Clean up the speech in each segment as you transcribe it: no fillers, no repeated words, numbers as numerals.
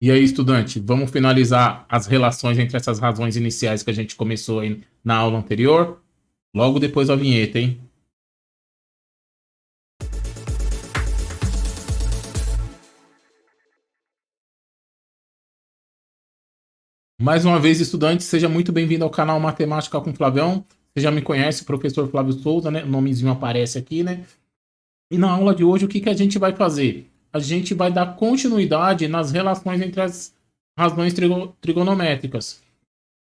E aí, estudante, vamos finalizar as relações entre essas razões iniciais que a gente começou aí na aula anterior? Logo depois da vinheta, hein? Mais uma vez, estudante, seja muito bem-vindo ao canal Matemática com Flavião. Você já me conhece, professor Flávio Souza, né? O nomezinho aparece aqui, né? E na aula de hoje, o que que a gente vai fazer? A gente vai dar continuidade nas relações entre as razões trigonométricas.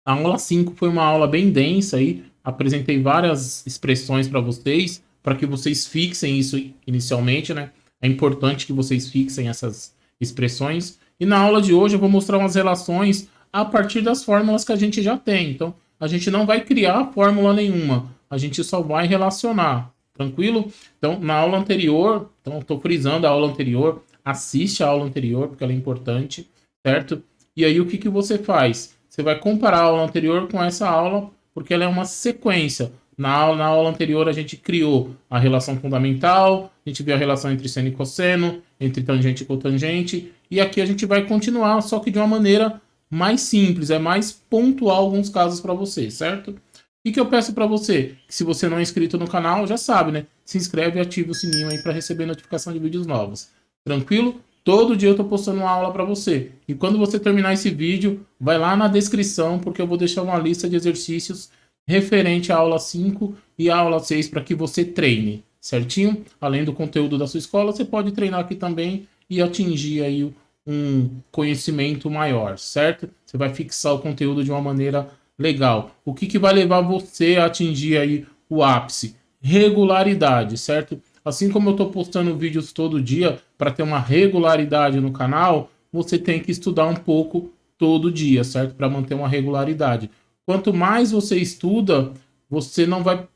A aula 5 foi uma aula bem densa aí, apresentei várias expressões para vocês, para que vocês fixem isso inicialmente, né? É importante que vocês fixem essas expressões. E na aula de hoje eu vou mostrar umas relações a partir das fórmulas que a gente já tem. Então, a gente não vai criar fórmula nenhuma, a gente só vai relacionar. Tranquilo? Então, na aula anterior, então estou frisando a aula anterior, assiste a aula anterior, porque ela é importante, certo? E aí, o que, que você faz? Você vai comparar a aula anterior com essa aula, porque ela é uma sequência. Na aula anterior, a gente criou a relação fundamental, a gente viu a relação entre seno e cosseno, entre tangente e cotangente, e aqui a gente vai continuar, só que de uma maneira mais simples, é mais pontual alguns casos para você, certo? O que eu peço para você? Que se você não é inscrito no canal, já sabe, né? Se inscreve e ativa o sininho aí para receber notificação de vídeos novos. Tranquilo? Todo dia eu tô postando uma aula para você. E quando você terminar esse vídeo, vai lá na descrição, porque eu vou deixar uma lista de exercícios referente à aula 5 e à aula 6 para que você treine, certinho? Além do conteúdo da sua escola, você pode treinar aqui também e atingir aí um conhecimento maior, certo? Você vai fixar o conteúdo de uma maneira legal. O que, que vai levar você a atingir aí o ápice? Regularidade, certo? Assim como eu estou postando vídeos todo dia para ter uma regularidade no canal, você tem que estudar um pouco todo dia, certo? Para manter uma regularidade. Quanto mais você estuda, você não vai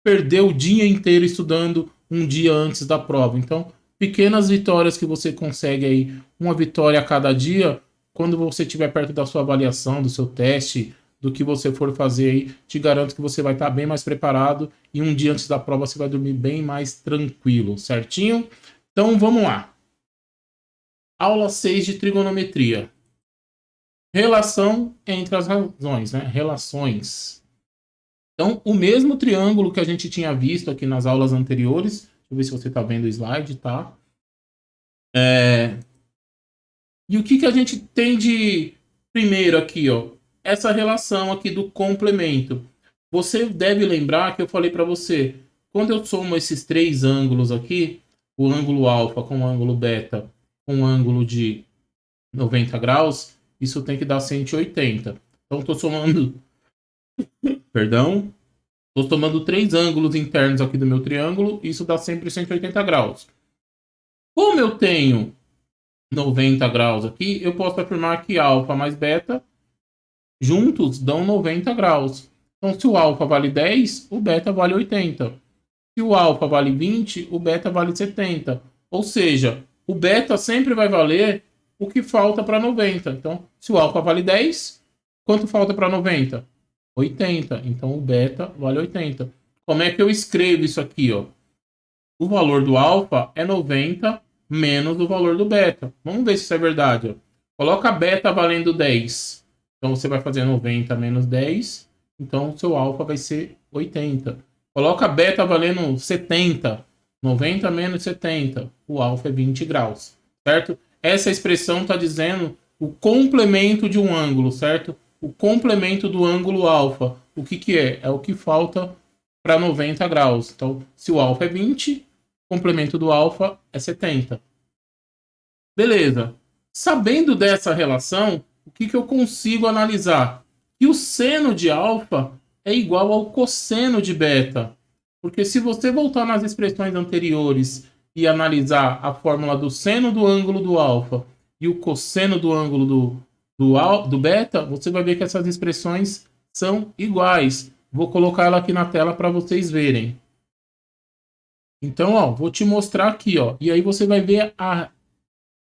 perder o dia inteiro estudando um dia antes da prova. Então, pequenas vitórias que você consegue aí, uma vitória a cada dia, quando você estiver perto da sua avaliação, do seu teste, do que você for fazer aí, te garanto que você vai estar bem mais preparado e um dia antes da prova você vai dormir bem mais tranquilo, certinho? Então vamos lá. Aula 6 de trigonometria. Relação entre as razões, né? Relações. Então, o mesmo triângulo que a gente tinha visto aqui nas aulas anteriores, deixa eu ver se você está vendo o slide, tá? E o que, que a gente tem de primeiro aqui, ó? Essa relação aqui do complemento. Você deve lembrar que eu falei para você, quando eu somo esses três ângulos aqui, o ângulo alfa com o ângulo beta com o ângulo de 90 graus, isso tem que dar 180. Então, estou somando, perdão, estou somando três ângulos internos aqui do meu triângulo, isso dá sempre 180 graus. Como eu tenho 90 graus aqui, eu posso afirmar que alfa mais beta juntos dão 90 graus. Então, se o alfa vale 10, o beta vale 80. Se o alfa vale 20, o beta vale 70. Ou seja, o beta sempre vai valer o que falta para 90. Então, se o alfa vale 10, quanto falta para 90? 80. Então, o beta vale 80. Como é que eu escrevo isso aqui, ó? O valor do alfa é 90 menos o valor do beta. Vamos ver se isso é verdade, ó. Coloca beta valendo 10. Então, você vai fazer 90 menos 10. Então, o seu alfa vai ser 80. Coloca beta valendo 70. 90 menos 70. O alfa é 20 graus, certo? Essa expressão está dizendo o complemento de um ângulo, certo? O complemento do ângulo alfa. O que, que é? É o que falta para 90 graus. Então, se o alfa é 20, o complemento do alfa é 70. Beleza. Sabendo dessa relação, o que, que eu consigo analisar? Que o seno de alfa é igual ao cosseno de beta. Porque se você voltar nas expressões anteriores e analisar a fórmula do seno do ângulo do alfa e o cosseno do ângulo do beta, você vai ver que essas expressões são iguais. Vou colocar ela aqui na tela para vocês verem. Então, ó, vou te mostrar aqui, ó. E aí você vai ver a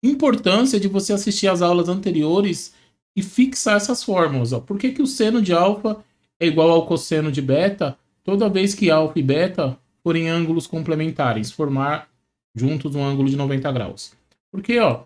importância de você assistir às aulas anteriores e fixar essas fórmulas, ó. Por que, que o seno de alfa é igual ao cosseno de beta toda vez que alfa e beta forem ângulos complementares, formar juntos um ângulo de 90 graus? Porque, ó,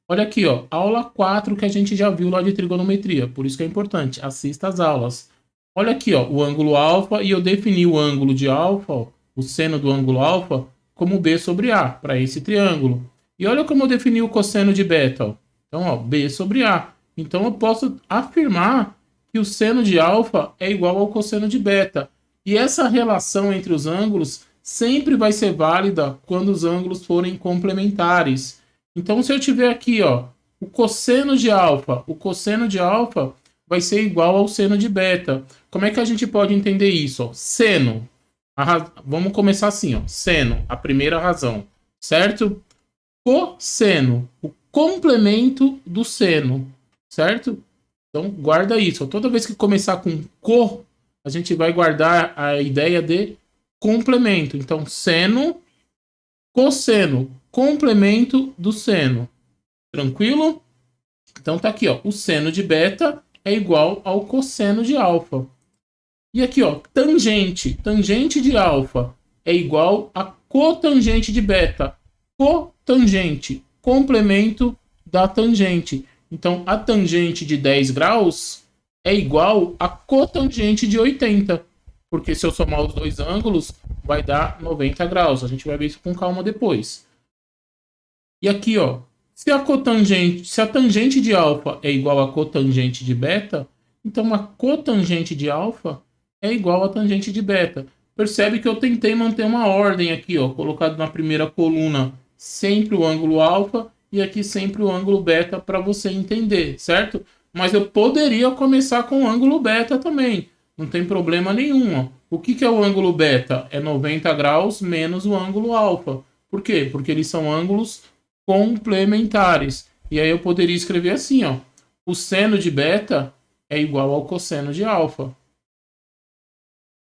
Olha aqui, ó, aula 4 que a gente já viu lá de trigonometria, por isso que é importante, assista às aulas. Olha aqui, ó, o ângulo alfa, e eu defini o ângulo de alfa, ó, o seno do ângulo alfa, como B sobre A, para esse triângulo. E olha como eu defini o cosseno de beta, ó. Então, ó, B sobre A. Então, eu posso afirmar que o seno de alfa é igual ao cosseno de beta. E essa relação entre os ângulos sempre vai ser válida quando os ângulos forem complementares. Então, se eu tiver aqui, ó, o cosseno de alfa vai ser igual ao seno de beta. Como é que a gente pode entender isso? Ó? Seno. Vamos começar assim, ó. Seno, a primeira razão, certo? Cosseno, o complemento do seno, certo? Então, guarda isso. Toda vez que começar com co, a gente vai guardar a ideia de complemento. Então, seno, cosseno, complemento do seno. Tranquilo? Então, tá aqui, ó. O seno de beta é igual ao cosseno de alfa. E aqui, ó, tangente. Tangente de alfa é igual a cotangente de beta. Cotangente, complemento da tangente. Então, a tangente de 10 graus é igual a cotangente de 80. Porque se eu somar os dois ângulos, vai dar 90 graus. A gente vai ver isso com calma depois. E aqui, ó, se a tangente de alfa é igual a cotangente de beta, então a cotangente de alfa é igual a tangente de beta. Percebe que eu tentei manter uma ordem aqui, ó, colocado na primeira coluna sempre o ângulo alfa e aqui sempre o ângulo beta para você entender, certo? Mas eu poderia começar com o ângulo beta também, não tem problema nenhum. Ó. O que é o ângulo beta? É 90 graus menos o ângulo alfa. Por quê? Porque eles são ângulos complementares. E aí eu poderia escrever assim, ó. O seno de beta é igual ao cosseno de alfa.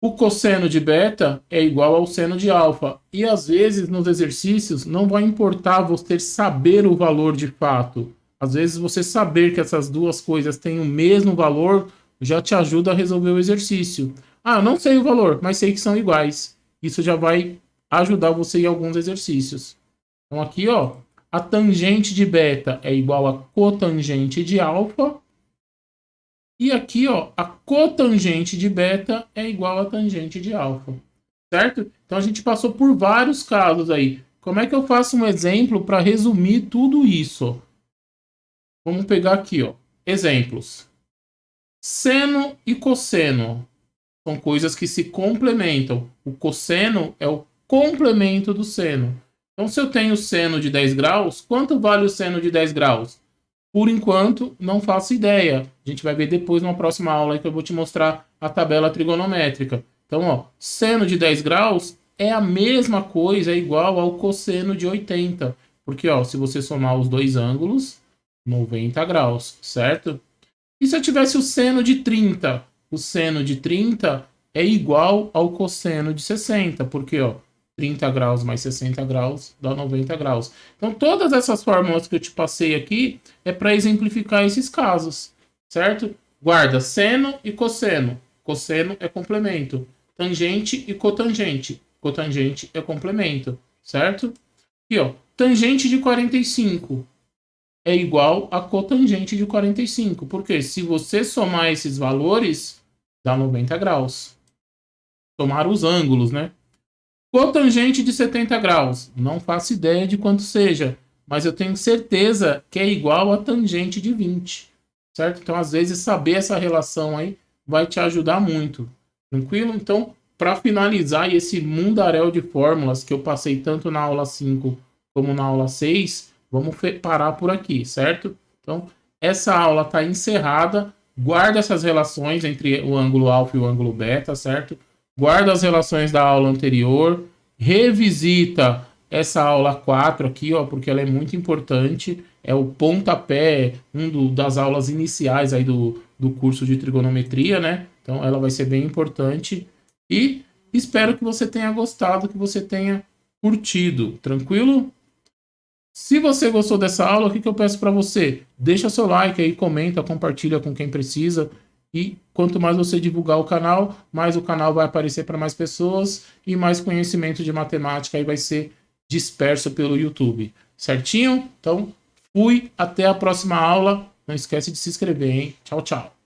O cosseno de beta é igual ao seno de alfa. E às vezes nos exercícios não vai importar você saber o valor de fato. Às vezes você saber que essas duas coisas têm o mesmo valor já te ajuda a resolver o exercício. Ah, eu não sei o valor, mas sei que são iguais. Isso já vai ajudar você em alguns exercícios. Então aqui, ó, a tangente de beta é igual a cotangente de alfa. E aqui, ó, a cotangente de beta é igual a tangente de alfa. Certo? Então a gente passou por vários casos aí. Como é que eu faço um exemplo para resumir tudo isso? Vamos pegar aqui, ó, exemplos. Seno e cosseno são coisas que se complementam. O cosseno é o complemento do seno. Então, se eu tenho seno de 10 graus, quanto vale o seno de 10 graus? Por enquanto, não faço ideia. A gente vai ver depois numa próxima aula que eu vou te mostrar a tabela trigonométrica. Então, ó, seno de 10 graus é a mesma coisa, é igual ao cosseno de 80. Porque, ó, se você somar os dois ângulos, 90 graus, certo? E se eu tivesse o seno de 30? O seno de 30 é igual ao cosseno de 60, porque, ó, 30 graus mais 60 graus dá 90 graus. Então, todas essas fórmulas que eu te passei aqui é para exemplificar esses casos, certo? Guarda seno e cosseno. Cosseno é complemento. Tangente e cotangente. Cotangente é complemento, certo? E, ó, tangente de 45 é igual a cotangente de 45. Porque se você somar esses valores, dá 90 graus. Somar os ângulos, né? Cotangente de 70 graus. Não faço ideia de quanto seja, mas eu tenho certeza que é igual a tangente de 20. Certo? Então, às vezes, saber essa relação aí vai te ajudar muito. Tranquilo? Então, para finalizar esse mundaréu de fórmulas que eu passei tanto na aula 5 como na aula 6, vamos parar por aqui, certo? Então, essa aula está encerrada. Guarda essas relações entre o ângulo alfa e o ângulo beta, certo? Guarda as relações da aula anterior, revisita essa aula 4 aqui, ó, porque ela é muito importante, é o pontapé, das aulas iniciais aí do curso de trigonometria, né? Então ela vai ser bem importante e espero que você tenha gostado, que você tenha curtido, tranquilo? Se você gostou dessa aula, o que eu peço para você? Deixa seu like aí, comenta, compartilha com quem precisa. E quanto mais você divulgar o canal, mais o canal vai aparecer para mais pessoas e mais conhecimento de matemática aí vai ser disperso pelo YouTube. Certinho? Então, Fui, até a próxima aula. Não esquece de se inscrever, hein? Tchau, tchau.